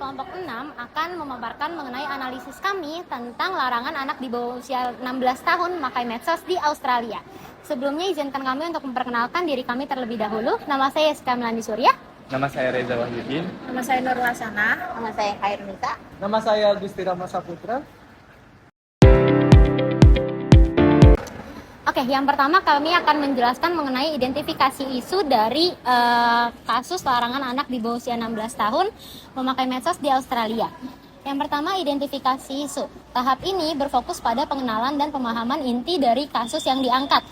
kelompok 6 akan memaparkan mengenai analisis kami tentang larangan anak di bawah usia 16 tahun memakai medsos di Australia. Sebelumnya izinkan kami untuk memperkenalkan diri kami terlebih dahulu. Nama saya Eska Melandi Surya. Nama saya Reza Wahyudin. Nama saya Nur Lasana. Nama saya Khairunisa. Nama saya Gusti Rama Saputra. Oke, yang pertama kami akan menjelaskan mengenai identifikasi isu dari kasus larangan anak di bawah usia 16 tahun memakai medsos di Australia. Yang pertama, identifikasi isu. Tahap ini berfokus pada pengenalan dan pemahaman inti dari kasus yang diangkat.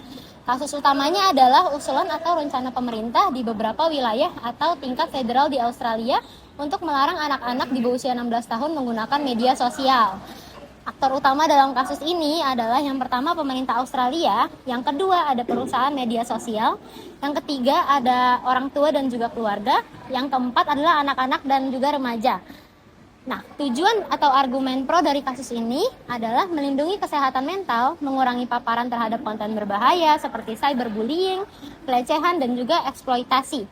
Kasus utamanya adalah usulan atau rencana pemerintah di beberapa wilayah atau tingkat federal di Australia untuk melarang anak-anak di bawah usia 16 tahun menggunakan media sosial. Aktor utama dalam kasus ini adalah yang pertama pemerintah Australia, yang kedua ada perusahaan media sosial, yang ketiga ada orang tua dan juga keluarga, yang keempat adalah anak-anak dan juga remaja. Nah, tujuan atau argumen pro dari kasus ini adalah melindungi kesehatan mental, mengurangi paparan terhadap konten berbahaya seperti cyberbullying, pelecehan dan juga eksploitasi,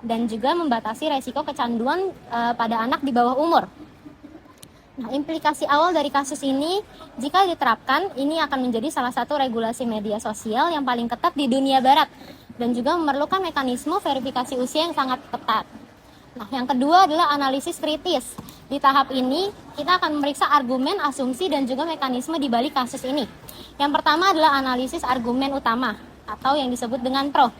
dan juga membatasi resiko kecanduan pada anak di bawah umur. Nah, implikasi awal dari kasus ini, jika diterapkan, ini akan menjadi salah satu regulasi media sosial yang paling ketat di dunia barat dan juga memerlukan mekanisme verifikasi usia yang sangat ketat. Nah, yang kedua adalah analisis kritis. Di tahap ini, kita akan memeriksa argumen, asumsi, dan juga mekanisme di balik kasus ini. Yang pertama adalah analisis argumen utama atau yang disebut dengan pro.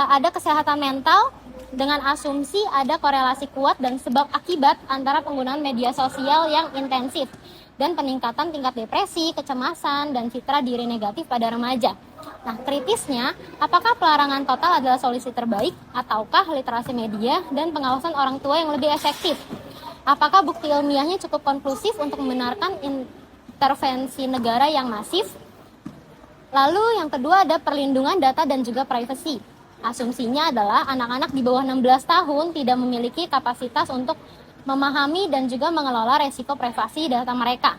Ada kesehatan mental. Dengan asumsi ada korelasi kuat dan sebab akibat antara penggunaan media sosial yang intensif dan peningkatan tingkat depresi, kecemasan, dan citra diri negatif pada remaja. Nah, kritisnya, apakah pelarangan total adalah solusi terbaik ataukah literasi media dan pengawasan orang tua yang lebih efektif? Apakah bukti ilmiahnya cukup konklusif untuk membenarkan intervensi negara yang masif? Lalu yang kedua ada perlindungan data dan juga privacy. Asumsinya adalah anak-anak di bawah 16 tahun tidak memiliki kapasitas untuk memahami dan juga mengelola resiko privasi data mereka.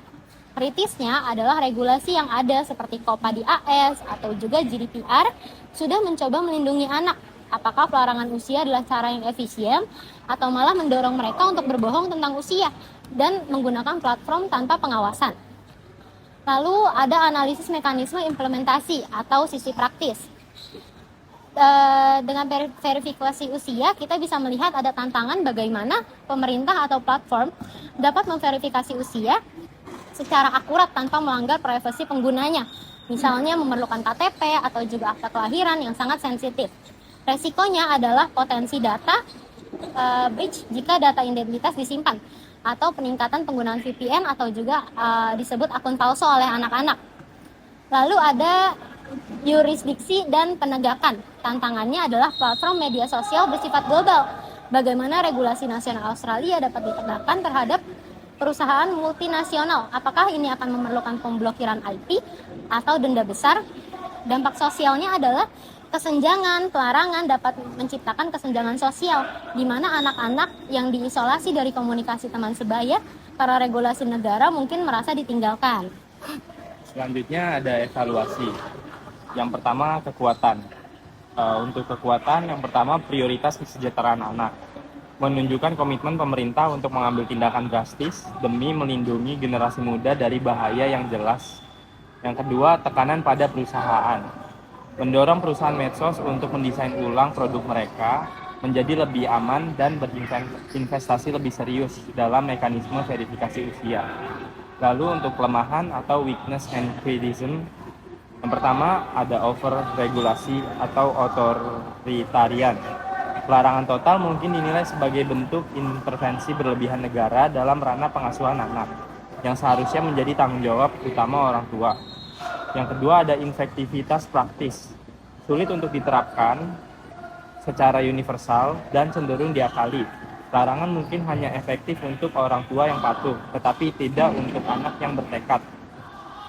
Kritisnya adalah regulasi yang ada seperti COPPA di AS atau juga GDPR sudah mencoba melindungi anak. Apakah pelarangan usia adalah cara yang efisien atau malah mendorong mereka untuk berbohong tentang usia dan menggunakan platform tanpa pengawasan. Lalu ada analisis mekanisme implementasi atau sisi praktis. Dengan verifikasi usia, kita bisa melihat ada tantangan bagaimana pemerintah atau platform dapat memverifikasi usia secara akurat tanpa melanggar privasi penggunanya. Misalnya memerlukan KTP atau juga akta kelahiran yang sangat sensitif. Resikonya adalah potensi data breach jika data identitas disimpan, atau peningkatan penggunaan VPN atau juga disebut akun palsu oleh anak-anak. Lalu ada yurisdiksi dan penegakan. Tantangannya adalah platform media sosial bersifat global. Bagaimana regulasi nasional Australia dapat ditegakkan terhadap perusahaan multinasional? Apakah ini akan memerlukan pemblokiran IP atau denda besar? Dampak sosialnya adalah kesenjangan, pelarangan dapat menciptakan kesenjangan sosial, di mana anak-anak yang diisolasi dari komunikasi teman sebaya, para regulasi negara mungkin merasa ditinggalkan. Selanjutnya ada evaluasi. Yang pertama, kekuatan. Untuk kekuatan, yang pertama prioritas kesejahteraan anak. Menunjukkan komitmen pemerintah untuk mengambil tindakan drastis demi melindungi generasi muda dari bahaya yang jelas. Yang kedua, tekanan pada perusahaan. Mendorong perusahaan medsos untuk mendesain ulang produk mereka menjadi lebih aman dan berinvestasi lebih serius dalam mekanisme verifikasi usia. Lalu untuk kelemahan atau weakness and criticism, yang pertama ada over-regulasi atau otoritarian. Pelarangan total mungkin dinilai sebagai bentuk intervensi berlebihan negara dalam ranah pengasuhan anak, yang seharusnya menjadi tanggung jawab utama orang tua. Yang kedua ada efektivitas praktis. Sulit untuk diterapkan secara universal dan cenderung diakali. Larangan mungkin hanya efektif untuk orang tua yang patuh, tetapi tidak untuk anak yang bertekad.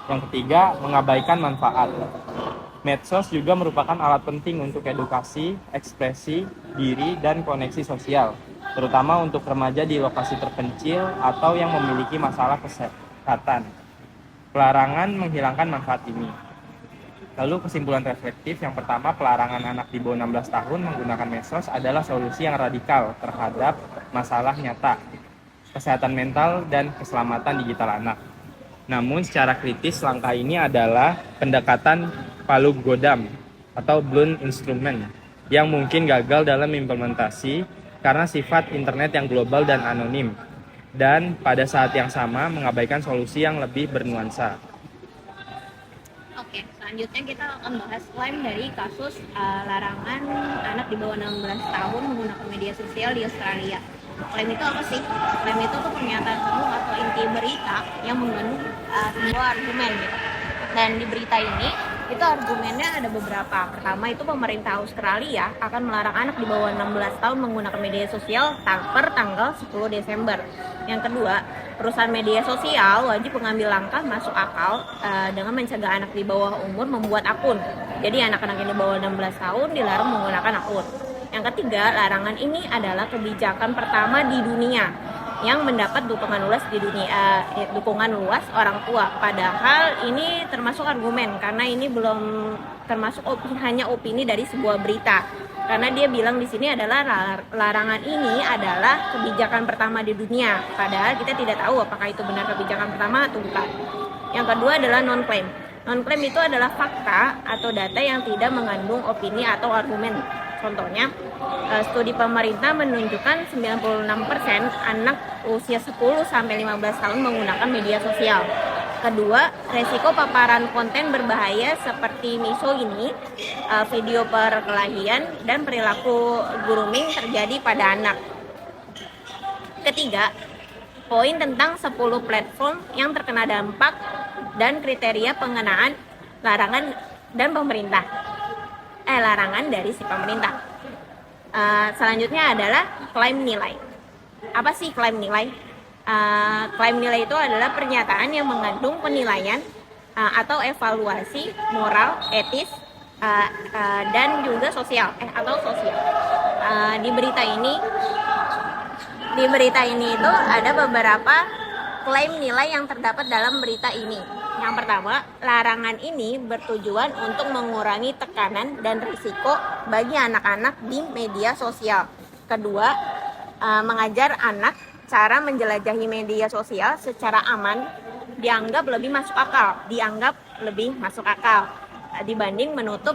Yang ketiga, mengabaikan manfaat. Medsos juga merupakan alat penting untuk edukasi, ekspresi diri, dan koneksi sosial, terutama untuk remaja di lokasi terpencil atau yang memiliki masalah kesehatan. Pelarangan menghilangkan manfaat ini. Lalu kesimpulan reflektif yang pertama, pelarangan anak di bawah 16 tahun menggunakan medsos adalah solusi yang radikal terhadap masalah nyata kesehatan mental dan keselamatan digital anak. Namun secara kritis langkah ini adalah pendekatan palu godam atau blunt instrument yang mungkin gagal dalam implementasi karena sifat internet yang global dan anonim, dan pada saat yang sama mengabaikan solusi yang lebih bernuansa. Oke, selanjutnya kita akan bahas klaim dari kasus larangan anak di bawah 16 tahun menggunakan media sosial di Australia. Klaim itu apa sih? Klaim itu tuh pernyataan umum atau inti berita yang mengandung sebuah argumen gitu. Dan di berita ini, itu argumennya ada beberapa. Pertama itu pemerintah Australia akan melarang anak di bawah 16 tahun menggunakan media sosial per tanggal 10 Desember. Yang kedua, perusahaan media sosial wajib mengambil langkah masuk akal dengan mencegah anak di bawah umur membuat akun. Jadi anak-anak yang di bawah 16 tahun dilarang menggunakan akun. Yang ketiga, larangan ini adalah kebijakan pertama di dunia yang mendapat dukungan luas orang tua. Padahal ini termasuk argumen karena ini belum termasuk hanya opini dari sebuah berita. Karena dia bilang di sini adalah larangan ini adalah kebijakan pertama di dunia. Padahal kita tidak tahu apakah itu benar kebijakan pertama atau bukan. Yang kedua adalah non-claim. Non-claim itu adalah fakta atau data yang tidak mengandung opini atau argumen. Contohnya, studi pemerintah menunjukkan 96% anak usia 10-15 tahun menggunakan media sosial. Kedua, resiko paparan konten berbahaya seperti misogyni, video perkelahian, dan perilaku grooming terjadi pada anak. Ketiga, poin tentang 10 platform yang terkena dampak dan kriteria pengenaan larangan dari si pemerintah. Selanjutnya adalah klaim nilai. Apa sih klaim nilai? Klaim nilai itu adalah pernyataan yang mengandung penilaian atau evaluasi moral, etis, dan juga sosial. Di berita ini itu ada beberapa klaim nilai yang terdapat dalam berita ini. Yang pertama, larangan ini bertujuan untuk mengurangi tekanan dan risiko bagi anak-anak di media sosial. Kedua, mengajar anak cara menjelajahi media sosial secara aman dianggap lebih masuk akal dibanding menutup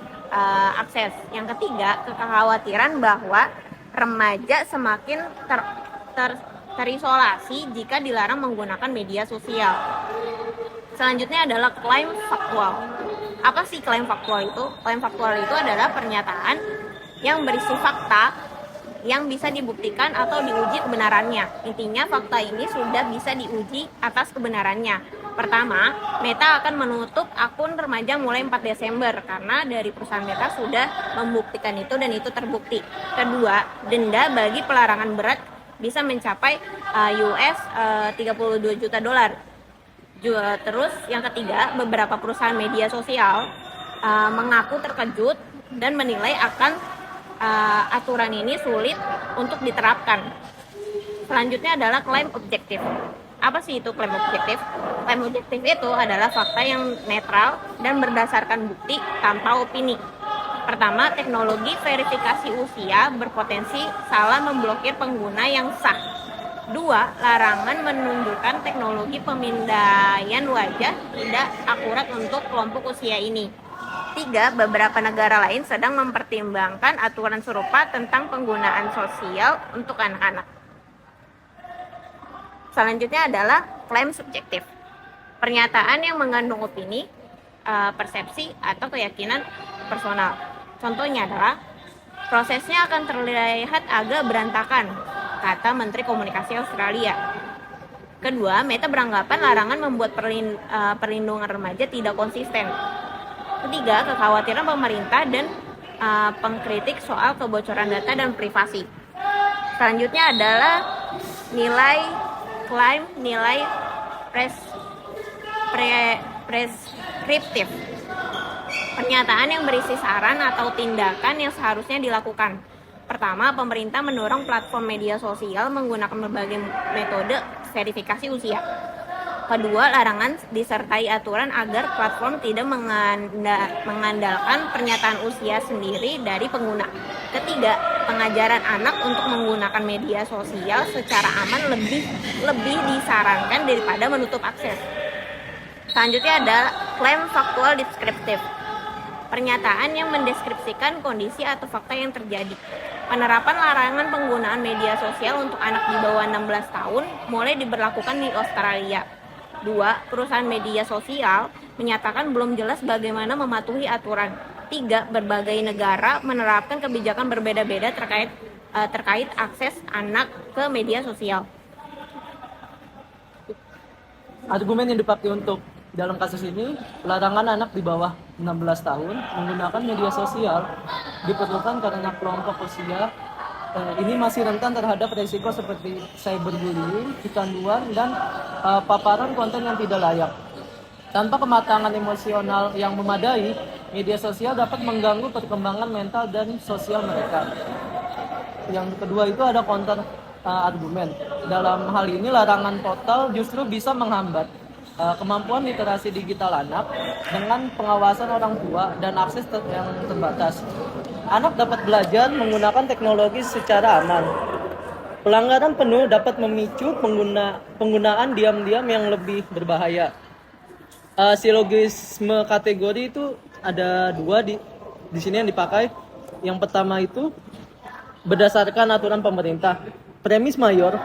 akses. Yang ketiga, kekhawatiran bahwa remaja semakin terisolasi jika dilarang menggunakan media sosial. Selanjutnya adalah klaim faktual. Apa sih klaim faktual itu? Klaim faktual itu adalah pernyataan yang berisi fakta yang bisa dibuktikan atau diuji kebenarannya. Intinya fakta ini sudah bisa diuji atas kebenarannya. Pertama, Meta akan menutup akun remaja mulai 4 Desember karena dari perusahaan Meta sudah membuktikan itu dan itu terbukti. Kedua, denda bagi pelarangan berat bisa mencapai US 32 juta dolar. Terus yang ketiga, beberapa perusahaan media sosial mengaku terkejut dan menilai akan aturan ini sulit untuk diterapkan. Selanjutnya adalah klaim objektif. Apa sih itu klaim objektif? Klaim objektif itu adalah fakta yang netral dan berdasarkan bukti tanpa opini. Pertama, teknologi verifikasi usia berpotensi salah memblokir pengguna yang sah. Dua, larangan menunjukkan teknologi pemindaian wajah tidak akurat untuk kelompok usia ini. Tiga, beberapa negara lain sedang mempertimbangkan aturan serupa tentang penggunaan sosial untuk anak-anak. Selanjutnya adalah klaim subjektif. Pernyataan yang mengandung opini, persepsi, atau keyakinan personal. Contohnya adalah, prosesnya akan terlihat agak berantakan, kata Menteri Komunikasi Australia. Kedua, Meta beranggapan larangan membuat perlindungan remaja tidak konsisten. Ketiga, kekhawatiran pemerintah dan pengkritik soal kebocoran data dan privasi. Selanjutnya adalah klaim nilai preskriptif. Pernyataan yang berisi saran atau tindakan yang seharusnya dilakukan. Pertama, pemerintah mendorong platform media sosial menggunakan berbagai metode verifikasi usia. Kedua, larangan disertai aturan agar platform tidak mengandalkan pernyataan usia sendiri dari pengguna. Ketiga, pengajaran anak untuk menggunakan media sosial secara aman lebih disarankan daripada menutup akses. Selanjutnya ada klaim faktual deskriptif. Pernyataan yang mendeskripsikan kondisi atau fakta yang terjadi. Penerapan larangan penggunaan media sosial untuk anak di bawah 16 tahun mulai diberlakukan di Australia. 2. Perusahaan media sosial menyatakan belum jelas bagaimana mematuhi aturan. 3. Berbagai negara menerapkan kebijakan berbeda-beda terkait akses anak ke media sosial. Argumen yang dipakai untuk dalam kasus ini, larangan anak di bawah 16 tahun menggunakan media sosial diperlukan karena kelompok usia ini masih rentan terhadap risiko seperti cyberbullying, kecanduan, dan paparan konten yang tidak layak. Tanpa kematangan emosional yang memadai, media sosial dapat mengganggu perkembangan mental dan sosial mereka. Yang kedua itu ada counter argumen. Dalam hal ini larangan total justru bisa menghambat kemampuan literasi digital anak dengan pengawasan orang tua dan akses yang terbatas. Anak dapat belajar menggunakan teknologi secara aman. Pelanggaran penuh dapat memicu penggunaan diam-diam yang lebih berbahaya. Silogisme kategori itu ada dua di sini yang dipakai. Yang pertama itu berdasarkan aturan pemerintah. Premis mayor,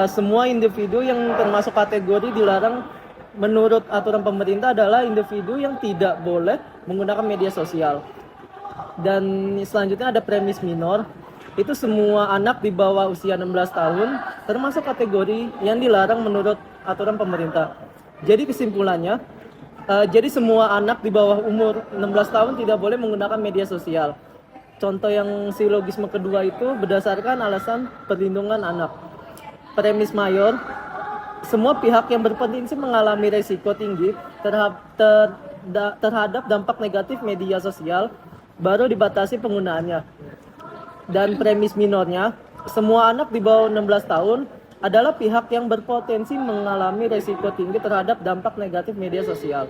semua individu yang termasuk kategori dilarang menurut aturan pemerintah adalah individu yang tidak boleh menggunakan media sosial. Dan selanjutnya ada premis minor, itu semua anak di bawah usia 16 tahun termasuk kategori yang dilarang menurut aturan pemerintah. Jadi kesimpulannya, jadi semua anak di bawah umur 16 tahun tidak boleh menggunakan media sosial. Contoh yang silogisme kedua itu berdasarkan alasan perlindungan anak. Premis mayor, semua pihak yang berpotensi mengalami risiko tinggi terhadap dampak negatif media sosial baru dibatasi penggunaannya. Dan premis minornya, semua anak di bawah 16 tahun adalah pihak yang berpotensi mengalami risiko tinggi terhadap dampak negatif media sosial.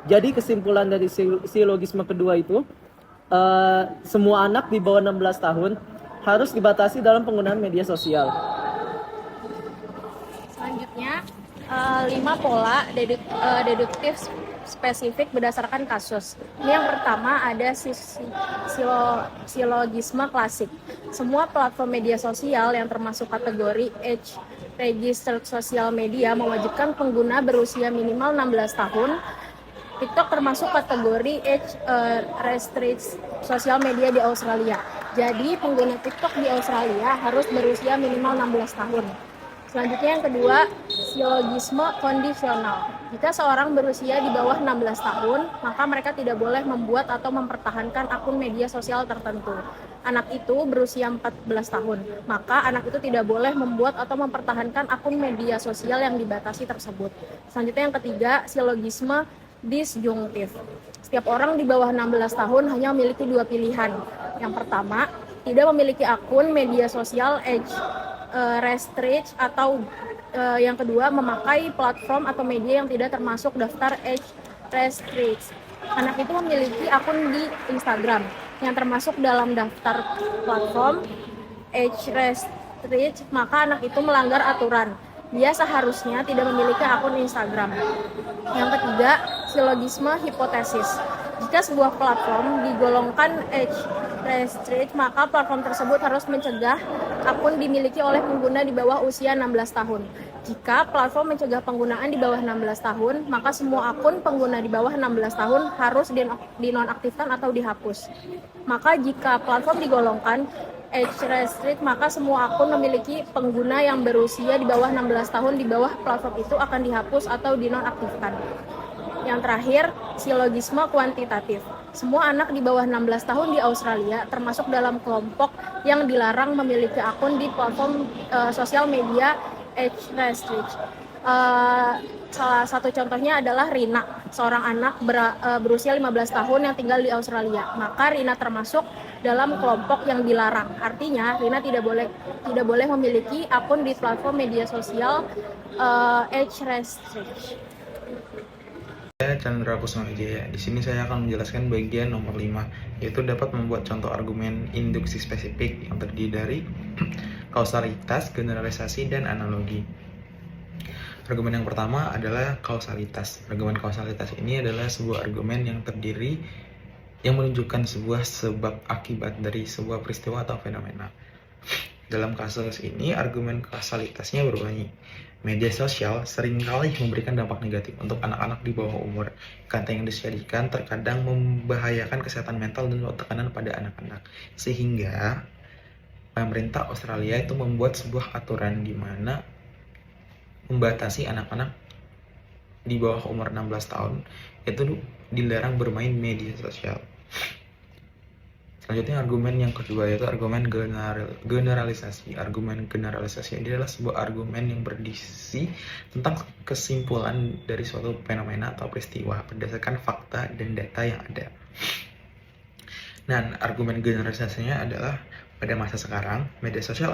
Jadi kesimpulan dari silogisme kedua itu, semua anak di bawah 16 tahun harus dibatasi dalam penggunaan media sosial. Selanjutnya, 5 pola deduktif spesifik berdasarkan kasus. Ini yang pertama ada silogisme klasik. Semua platform media sosial yang termasuk kategori age registered social media mewajibkan pengguna berusia minimal 16 tahun. TikTok termasuk kategori age restricted social media di Australia. Jadi pengguna TikTok di Australia harus berusia minimal 16 tahun. Selanjutnya yang kedua, silogisme kondisional. Jika seorang berusia di bawah 16 tahun, maka mereka tidak boleh membuat atau mempertahankan akun media sosial tertentu. Anak itu berusia 14 tahun, maka anak itu tidak boleh membuat atau mempertahankan akun media sosial yang dibatasi tersebut. Selanjutnya yang ketiga, silogisme disjungtif. Setiap orang di bawah 16 tahun hanya memiliki 2 pilihan. Yang pertama, tidak memiliki akun media sosial age restrict, atau yang kedua memakai platform atau media yang tidak termasuk daftar age restrict. Anak itu memiliki akun di Instagram yang termasuk dalam daftar platform age restrict, maka anak itu melanggar aturan. Dia seharusnya tidak memiliki akun Instagram. Yang ketiga, silogisme hipotesis. Jika sebuah platform digolongkan age restrict, maka platform tersebut harus mencegah akun dimiliki oleh pengguna di bawah usia 16 tahun. Jika platform mencegah penggunaan di bawah 16 tahun, maka semua akun pengguna di bawah 16 tahun harus dinonaktifkan atau dihapus. Maka jika platform digolongkan age restrict, maka semua akun memiliki pengguna yang berusia di bawah 16 tahun di bawah platform itu akan dihapus atau dinonaktifkan. Yang terakhir, silogisme kuantitatif. Semua anak di bawah 16 tahun di Australia termasuk dalam kelompok yang dilarang memiliki akun di platform sosial media age restrict. Salah satu contohnya adalah Rina. seorang anak berusia 15 tahun yang tinggal di Australia. Maka Rina termasuk dalam kelompok yang dilarang. Artinya Rina tidak boleh memiliki akun di platform media sosial age restriction. Saya Chandra Kusuma-Wijaya. Di sini saya akan menjelaskan bagian nomor 5, yaitu dapat membuat contoh argumen induksi spesifik yang terdiri dari kausalitas, generalisasi, dan analogi. Argumen yang pertama adalah kausalitas. Argumen kausalitas ini adalah sebuah argumen yang menunjukkan sebuah sebab akibat dari sebuah peristiwa atau fenomena. Dalam kasus ini, argumen kausalitasnya berbunyi, media sosial seringkali memberikan dampak negatif untuk anak-anak di bawah umur. Konten yang disajikan terkadang membahayakan kesehatan mental dan tekanan pada anak-anak. Sehingga pemerintah Australia itu membuat sebuah aturan di mana membatasi anak-anak di bawah umur 16 tahun itu dilarang bermain media sosial. Selanjutnya argumen yang kedua yaitu argumen generalisasi. Argumen generalisasi ini adalah sebuah argumen yang berisi tentang kesimpulan dari suatu fenomena atau peristiwa berdasarkan fakta dan data yang ada. Dan argumen generalisasinya adalah pada masa sekarang media sosial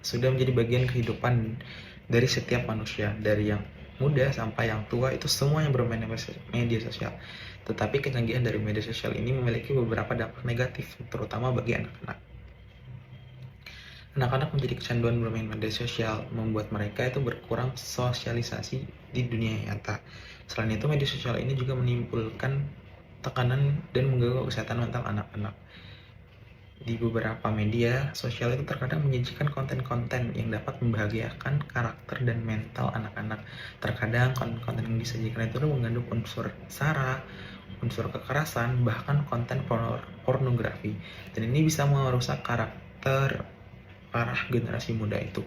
sudah menjadi bagian kehidupan dari setiap manusia, dari yang muda sampai yang tua itu semua yang bermain media sosial. Tetapi kecanggihan dari media sosial ini memiliki beberapa dampak negatif, terutama bagi anak-anak. Anak-anak menjadi kecanduan bermain media sosial, membuat mereka itu berkurang sosialisasi di dunia nyata. Selain itu, media sosial ini juga menimbulkan tekanan dan mengganggu kesehatan mental anak-anak. Di beberapa media sosial itu terkadang menyajikan konten-konten yang dapat membahagiakan karakter dan mental anak-anak. Terkadang konten-konten yang disajikan itu mengandung unsur sara, unsur kekerasan, bahkan konten pornografi. Dan ini bisa merusak karakter para generasi muda itu.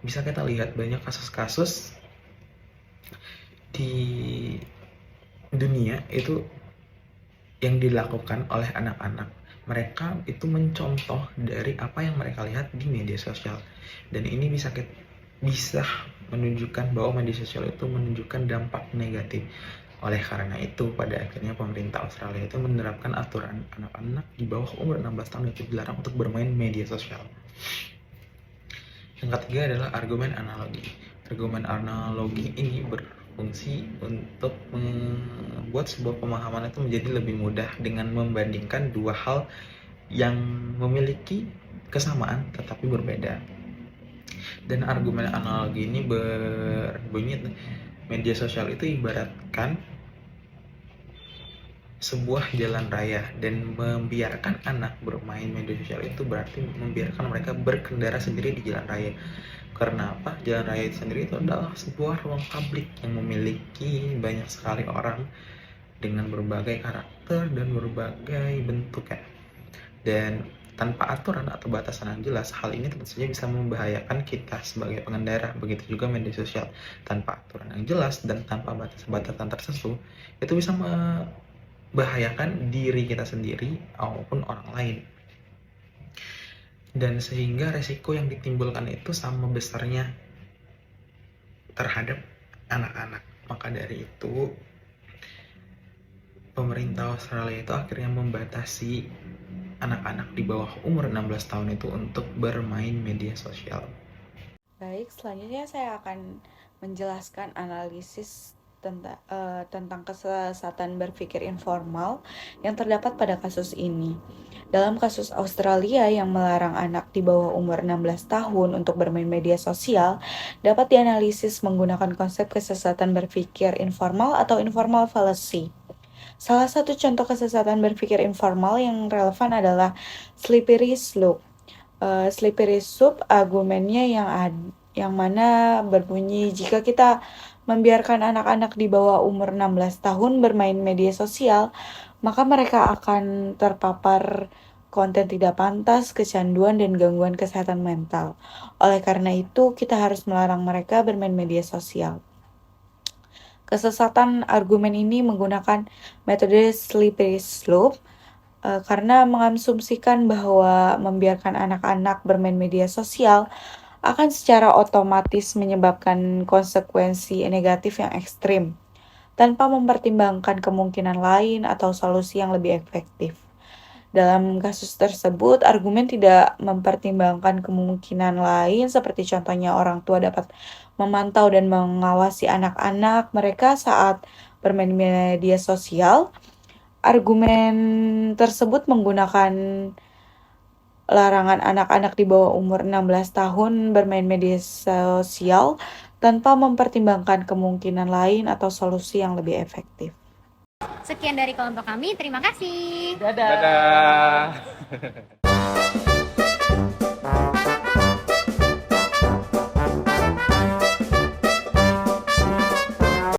Bisa kita lihat banyak kasus-kasus di dunia itu yang dilakukan oleh anak-anak. Mereka itu mencontoh dari apa yang mereka lihat di media sosial. Dan ini bisa menunjukkan bahwa media sosial itu menunjukkan dampak negatif. Oleh karena itu, pada akhirnya pemerintah Australia itu menerapkan aturan anak-anak di bawah umur 16 tahun itu dilarang untuk bermain media sosial. Yang ketiga adalah argumen analogi. Argumen analogi ini berfungsi untuk membuat sebuah pemahaman itu menjadi lebih mudah dengan membandingkan dua hal yang memiliki kesamaan tetapi berbeda. Dan argumen analogi ini berbunyi media sosial itu ibaratkan sebuah jalan raya, dan membiarkan anak bermain media sosial itu berarti membiarkan mereka berkendara sendiri di jalan raya. Karena apa? Jalan raya itu sendiri itu adalah sebuah ruang publik yang memiliki banyak sekali orang dengan berbagai karakter dan berbagai bentuk ya. Dan tanpa aturan atau batasan yang jelas, hal ini tentu saja bisa membahayakan kita sebagai pengendara. Begitu juga media sosial, tanpa aturan yang jelas dan tanpa batasan tertentu, itu bisa membahayakan diri kita sendiri maupun orang lain. Dan sehingga resiko yang ditimbulkan itu sama besarnya terhadap anak-anak. Maka dari itu, pemerintah Australia itu akhirnya membatasi anak-anak di bawah umur 16 tahun itu untuk bermain media sosial. Baik, selanjutnya saya akan menjelaskan analisis tentang kesesatan berpikir informal yang terdapat pada kasus ini. Dalam kasus Australia yang melarang anak di bawah umur 16 tahun untuk bermain media sosial, dapat dianalisis menggunakan konsep kesesatan berpikir informal atau informal fallacy. Salah satu contoh kesesatan berpikir informal yang relevan adalah slippery slope. Slippery slope argumennya yang mana berbunyi jika kita membiarkan anak-anak di bawah umur 16 tahun bermain media sosial, maka mereka akan terpapar konten tidak pantas, kecanduan, dan gangguan kesehatan mental. Oleh karena itu, kita harus melarang mereka bermain media sosial. Kesesatan argumen ini menggunakan metode slippery slope karena mengasumsikan bahwa membiarkan anak-anak bermain media sosial akan secara otomatis menyebabkan konsekuensi negatif yang ekstrim. tanpa mempertimbangkan kemungkinan lain atau solusi yang lebih efektif. Dalam kasus tersebut, argumen tidak mempertimbangkan kemungkinan lain seperti contohnya orang tua dapat memantau dan mengawasi anak-anak mereka saat bermain media sosial. Argumen tersebut menggunakan larangan anak-anak di bawah umur 16 tahun bermain media sosial tanpa mempertimbangkan kemungkinan lain atau solusi yang lebih efektif. Sekian dari kelompok kami, terima kasih. Dadah. Dadah.